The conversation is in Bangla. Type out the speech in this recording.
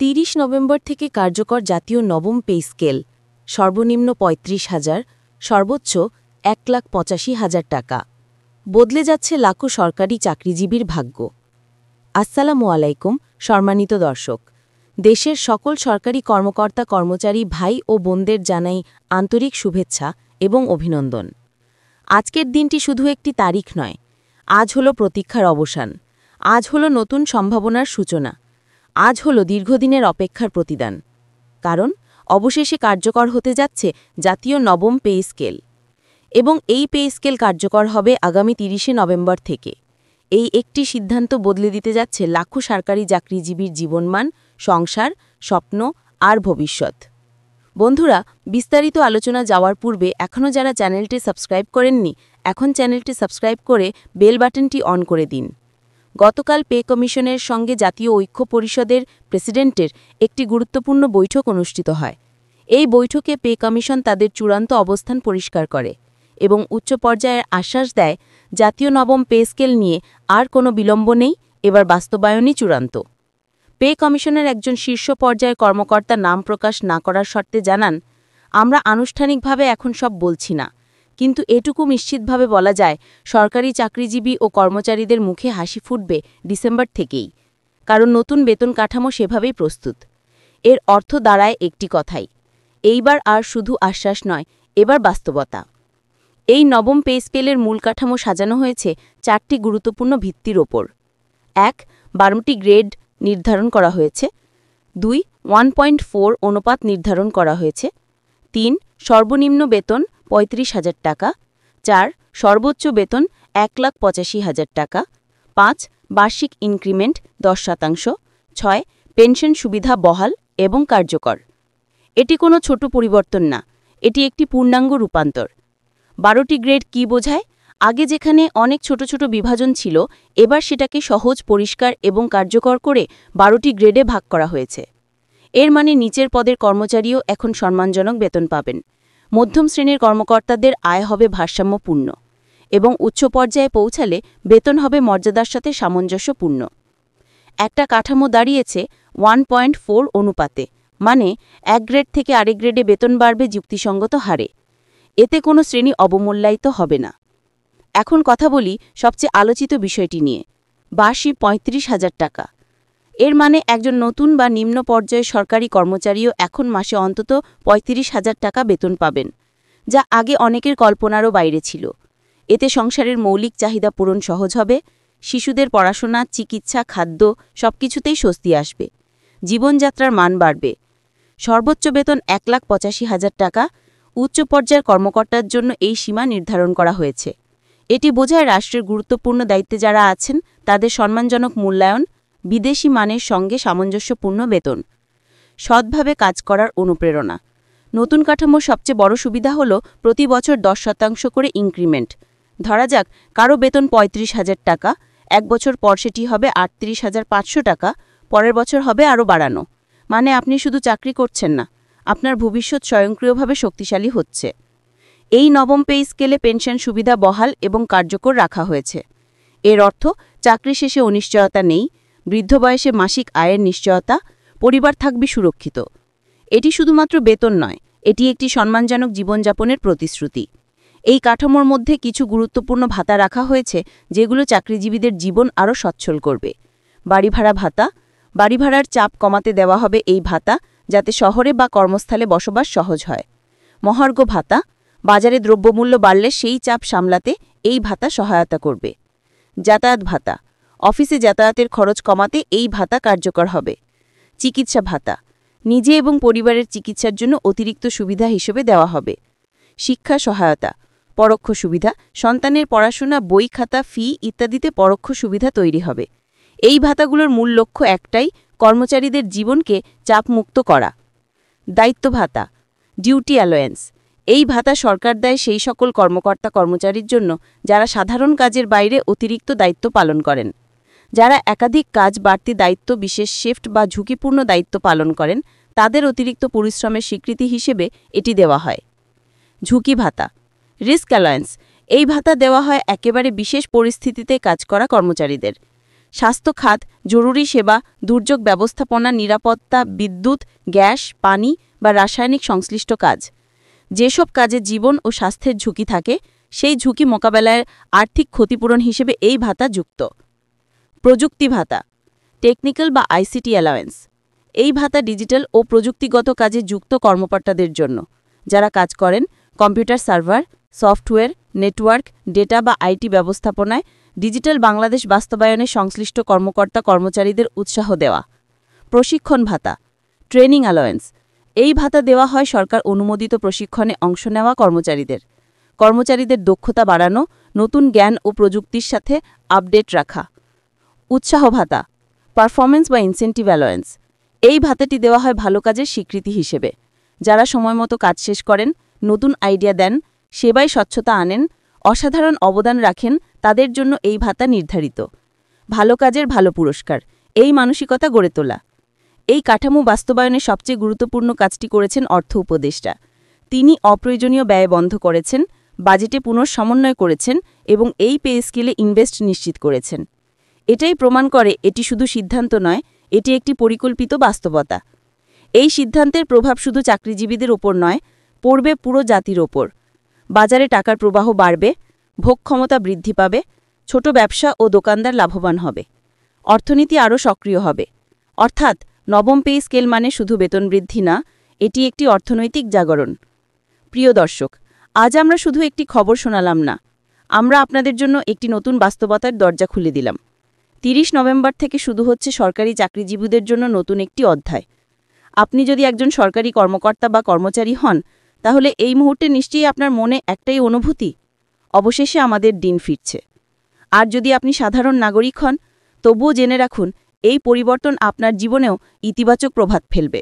৩০ নভেম্বর থেকে কার্যকর জাতীয় নবম পে স্কেল, সর্বনিম্ন ৩৫,০০০, সর্বোচ্চ ১,৮৫,০০০ টাকা। বদলে যাচ্ছে লাখো সরকারি চাকরিজীবীর ভাগ্য। আসসালামু আলাইকুম সম্মানিত দর্শক, দেশের সকল সরকারি কর্মকর্তা কর্মচারী ভাই ও বোনদের জানাই আন্তরিক শুভেচ্ছা এবং অভিনন্দন। আজকের দিনটি শুধু একটি তারিখ নয়, আজ হলো প্রতীক্ষার অবসান, আজ হলো নতুন সম্ভাবনার সূচনা, আজ হলো দীর্ঘদিনের অপেক্ষার প্রতিদান। কারণ অবশেষে কার্যকর হতে যাচ্ছে জাতীয় নবম পে স্কেল, এবং এই পে স্কেল কার্যকর হবে আগামী ৩০ নভেম্বর থেকে। এই একটি সিদ্ধান্ত বদলে দিতে যাচ্ছে লাখো সরকারি চাকরিজীবীর জীবনমান, সংসার, স্বপ্ন আর ভবিষ্যৎ। বন্ধুরা, বিস্তারিত আলোচনা যাওয়ার পূর্বে এখনও যারা চ্যানেলটি সাবস্ক্রাইব করেননি, এখন চ্যানেলটি সাবস্ক্রাইব করে বেল বাটনটি অন করে দিন। গতকাল পে কমিশনের সঙ্গে জাতীয় ঐক্য পরিষদের প্রেসিডেন্টের একটি গুরুত্বপূর্ণ বৈঠক অনুষ্ঠিত হয়। এই বৈঠকে পে কমিশন তাদের চূড়ান্ত অবস্থান পরিষ্কার করে এবং উচ্চ পর্যায়ের আশ্বাস দেয়, জাতীয় নবম পে স্কেল নিয়ে আর কোনো বিলম্ব নেই, এবার বাস্তবায়নই চূড়ান্ত। পে কমিশনের একজন শীর্ষ পর্যায়ের কর্মকর্তা নাম প্রকাশ না করার শর্তে জানান, আমরা আনুষ্ঠানিকভাবে এখন সব বলছি না, কিন্তু এটুকু নিশ্চিতভাবে বলা যায়, সরকারি চাকরিজীবী ও কর্মচারীদের মুখে হাসি ফুটবে ডিসেম্বর থেকেই, কারণ নতুন বেতন কাঠামো সেভাবেই প্রস্তুত। এর অর্থ দাঁড়ায় একটি কথাই, এইবার আর শুধু আশ্বাস নয়, এবার বাস্তবতা। এই নবম পে স্কেলের মূল কাঠামো সাজানো হয়েছে 4টি গুরুত্বপূর্ণ ভিত্তির ওপর। 1. 12টি গ্রেড নির্ধারণ করা হয়েছে। 2. 1.4 অনুপাত নির্ধারণ করা হয়েছে। 3. সর্বনিম্ন বেতন 35,000 টাকা। 4. সর্বোচ্চ বেতন 1,85,000 টাকা। 5. বার্ষিক ইনক্রিমেন্ট 10%। 6. পেনশন সুবিধা বহাল এবং কার্যকর। এটি কোনো ছোট পরিবর্তন না, এটি একটি পূর্ণাঙ্গ রূপান্তর। 12টি গ্রেড কী বোঝায়? আগে যেখানে অনেক ছোট ছোট বিভাজন ছিল, এবার সেটাকে সহজ, পরিষ্কার এবং কার্যকর করে 12টি গ্রেডে ভাগ করা হয়েছে। এর মানে নিচের পদের কর্মচারীও এখন সম্মানজনক বেতন পাবেন, মধ্যম শ্রেণীর কর্মকর্তাদের আয় হবে ভারসাম্যপূর্ণ, এবং উচ্চ পর্যায়ে পৌঁছালে বেতন হবে মর্যাদার সাথে সামঞ্জস্যপূর্ণ। একটা কাঠামো দাঁড়িয়েছে 1.4 অনুপাতে, মানে এক গ্রেড থেকে আরেক গ্রেডে বেতন বাড়বে যুক্তিসঙ্গত হারে। এতে কোনো শ্রেণী অবমূল্যায়িত হবে না। এখন কথা বলি সবচেয়ে আলোচিত বিষয়টি নিয়ে, বার্ষিক 35,000 টাকা। এর মানে একজন নতুন বা নিম্ন পর্যায়ের সরকারি কর্মচারীও এখন মাসে অন্তত 35,000 টাকা বেতন পাবেন, যা আগে অনেকের কল্পনারও বাইরে ছিল। এতে সংসারের মৌলিক চাহিদা পূরণ সহজ হবে, শিশুদের পড়াশোনা, চিকিৎসা, খাদ্য সবকিছুতেই স্বস্তি আসবে, জীবনযাত্রার মান বাড়বে। সর্বোচ্চ বেতন 1,85,000 টাকা। উচ্চ পর্যায়ের কর্মকর্তার জন্য এই সীমা নির্ধারণ করা হয়েছে। এটি বোঝায় রাষ্ট্রের গুরুত্বপূর্ণ দায়িত্বে যারা আছেন তাদের সম্মানজনক মূল্যায়ন, বিদেশি মানের সঙ্গে সামঞ্জস্যপূর্ণ বেতন, সৎভাবে কাজ করার অনুপ্রেরণা। নতুন কাঠামোর সবচেয়ে বড় সুবিধা হল প্রতি বছর 10% করে ইনক্রিমেন্ট। ধরা যাক কারো বেতন 35,000 টাকা, এক বছর পর সেটি হবে 38,500 টাকা, পরের বছর হবে আরও বাড়ানো। মানে আপনি শুধু চাকরি করছেন না, আপনার ভবিষ্যৎ স্বয়ংক্রিয়ভাবে শক্তিশালী হচ্ছে। এই নবম পে স্কেলে পেনশন সুবিধা বহাল এবং কার্যকর রাখা হয়েছে। এর অর্থ চাকরি শেষে অনিশ্চয়তা নেই, বৃদ্ধ বয়সে মাসিক আয়ের নিশ্চয়তা, পরিবার থাকবে সুরক্ষিত। এটি শুধুমাত্র বেতন নয়, এটি একটি সম্মানজনক জীবনযাপনের প্রতিশ্রুতি। এই কাঠামোর মধ্যে কিছু গুরুত্বপূর্ণ ভাতা রাখা হয়েছে, যেগুলো চাকরিজীবীদের জীবন আরও সচ্ছল করবে। বাড়ি ভাড়া ভাতা, বাড়ি ভাড়ার চাপ কমাতে দেওয়া হবে এই ভাতা, যাতে শহরে বা কর্মস্থলে বসবাস সহজ হয়। মহার্ঘ ভাতা, বাজারে দ্রব্যমূল্য বাড়লে সেই চাপ সামলাতে এই ভাতা সহায়তা করবে। যাতায়াত ভাতা, অফিসে যাতায়াতের খরচ কমাতে এই ভাতা কার্যকর হবে। চিকিৎসা ভাতা, নিজে এবং পরিবারের চিকিৎসার জন্য অতিরিক্ত সুবিধা হিসেবে দেওয়া হবে। শিক্ষা সহায়তা, পরোক্ষ সুবিধা, সন্তানের পড়াশোনা, বই খাতা, ফি ইত্যাদিতে পরোক্ষ সুবিধা তৈরি হবে। এই ভাতাগুলোর মূল লক্ষ্য একটাই, কর্মচারীদের জীবনকে চাপমুক্ত করা। দায়িত্ব ভাতা, ডিউটি অ্যালোয়েন্স, এই ভাতা সরকার দেয় সেই সকল কর্মকর্তা কর্মচারীর জন্য যারা সাধারণ কাজের বাইরে অতিরিক্ত দায়িত্ব পালন করেন। যারা একাধিক কাজ, বাড়তি দায়িত্ব, বিশেষ শিফট বা ঝুঁকিপূর্ণ দায়িত্ব পালন করেন, তাদের অতিরিক্ত পরিশ্রমের স্বীকৃতি হিসেবে এটি দেওয়া হয়। ঝুঁকি ভাতা, রিস্ক অ্যালায়েন্স, এই ভাতা দেওয়া হয় একেবারে বিশেষ পরিস্থিতিতে কাজ করা কর্মচারীদের। স্বাস্থ্য খাত, জরুরি সেবা, দুর্যোগ ব্যবস্থাপনা, নিরাপত্তা, বিদ্যুৎ, গ্যাস, পানি বা রাসায়নিক সংশ্লিষ্ট কাজ। যেসব কাজে জীবন ও স্বাস্থ্যের ঝুঁকি থাকে, সেই ঝুঁকি মোকাবেলায় আর্থিক ক্ষতিপূরণ হিসেবে এই ভাতা যুক্ত। প্রযুক্তি ভাতা, টেকনিক্যাল বা আইসিটি অ্যালাওয়েন্স। এই ভাতা ডিজিটাল ও প্রযুক্তিগত কাজে যুক্ত কর্মকর্তাদের জন্য, যারা কাজ করেন computer server, software, network, data বা আইটি ব্যবস্থাপনায়। ডিজিটাল বাংলাদেশ বাস্তবায়নে সংশ্লিষ্ট কর্মচারীদের উৎসাহ দেওয়া। প্রশিক্ষণ ভাতা, ট্রেনিং অ্যালাওয়েন্স। এই ভাতা দেওয়া হয় সরকার অনুমোদিত প্রশিক্ষণে অংশ নেওয়া কর্মচারীদের দক্ষতা বাড়ানো, নতুন জ্ঞান ও প্রযুক্তির সাথে আপডেট রাখা। উৎসাহ ভাতা, পারফরমেন্স বা ইনসেন্টিভ অ্যালাওয়েন্স। এই ভাতাটি দেওয়া হয় ভালো কাজের স্বীকৃতি হিসেবে। যারা সময়মতো কাজ শেষ করেন, নতুন আইডিয়া দেন, সেবায় স্বচ্ছতা আনেন, অসাধারণ অবদান রাখেন, তাদের জন্য এই ভাতা নির্ধারিত। ভালো কাজের ভালো পুরস্কার, এই মানসিকতা গড়ে তোলা। এই কাঠামো বাস্তবায়নে সবচেয়ে গুরুত্বপূর্ণ কাজটি করেছেন অর্থ উপদেষ্টা। তিনি অপ্রয়োজনীয় ব্যয় বন্ধ করেছেন, বাজেটে পুনঃসমন্বয় করেছেন এবং এই পে স্কেলে ইনভেস্ট নিশ্চিত করেছেন। এটাই প্রমাণ করে এটি শুধু সিদ্ধান্ত নয়, এটি একটি পরিকল্পিত বাস্তবতা। এই সিদ্ধান্তের প্রভাব শুধু চাকরিজীবীদের ওপর নয়, পড়বে পুরো জাতির ওপর। বাজারে টাকার প্রবাহ বাড়বে, ভোগ ক্ষমতা বৃদ্ধি পাবে, ছোট ব্যবসা ও দোকানদার লাভবান হবে, অর্থনীতি আরও সক্রিয় হবে। অর্থাৎ নবম পে স্কেল মানে শুধু বেতন বৃদ্ধি না, এটি একটি অর্থনৈতিক জাগরণ। প্রিয় দর্শক, আজ আমরা শুধু একটি খবর শোনালাম না, আমরা আপনাদের জন্য একটি নতুন বাস্তবতার দরজা খুলে দিলাম। 30 নভেম্বর থেকে শুরু হচ্ছে সরকারি চাকরিজীবীদের জন্য নতুন একটি অধ্যায়। আপনি যদি একজন সরকারি কর্মকর্তা বা কর্মচারী হন, তাহলে এই মুহূর্তে নিশ্চয়ই আপনার মনে একটাই অনুভূতি, অবশেষে আমাদের দিন ফিরছে। আর যদি আপনি সাধারণ নাগরিক হন, তবুও জেনে রাখুন, এই পরিবর্তন আপনার জীবনেও ইতিবাচক প্রভাব ফেলবে।